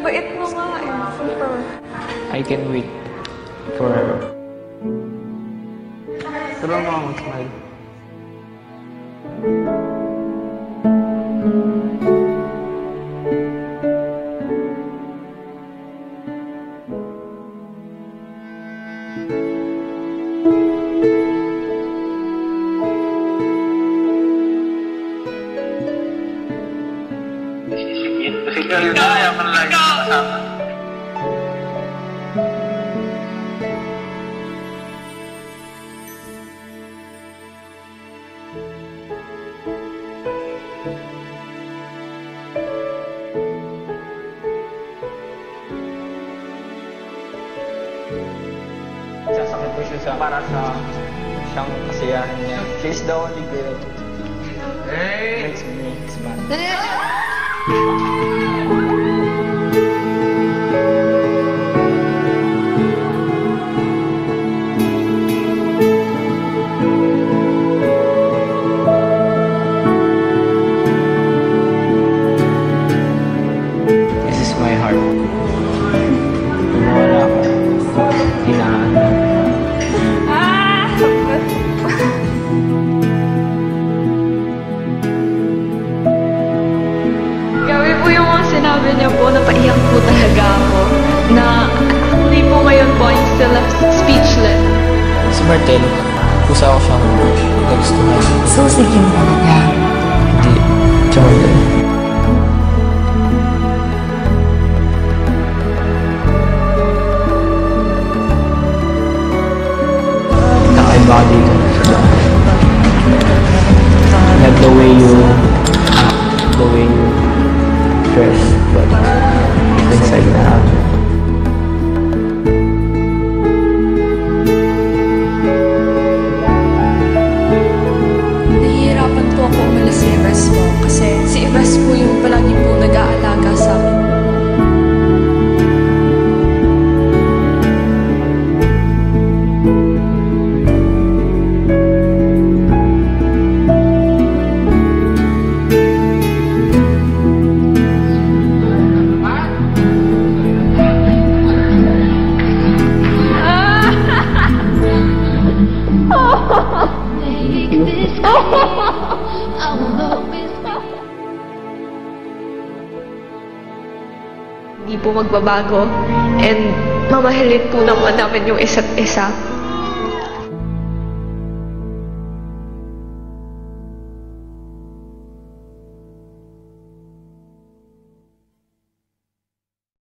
bait mo nga eh. Super. I can wait forever. Tulungan mo ako mag-smile. Sige, kaya ko lang kasama. Sasakit ko siya para sa siyang kasiyahan niya. She's the only girl. Hey! Makes me smile. This is my heart. Wala ko. Hinahanap. Grabe po yung mga sinabi niya po, napaiyak po talaga ako. Na actually po ngayon po, I'm still left speechless. Si Martel, kusa ko siyang nagustuhan. So, sige mo talaga. Hindi. Jordan. Nakaiba dito sa like the way you act, the way you dress, but inside na happy. Nahihirapan po ako umalis si Ibas mo kasi si Ibas po yung palagi po nag-aalaga sa akin. Hindi po magbabago and mamahalin po naman namin yung isa't isa.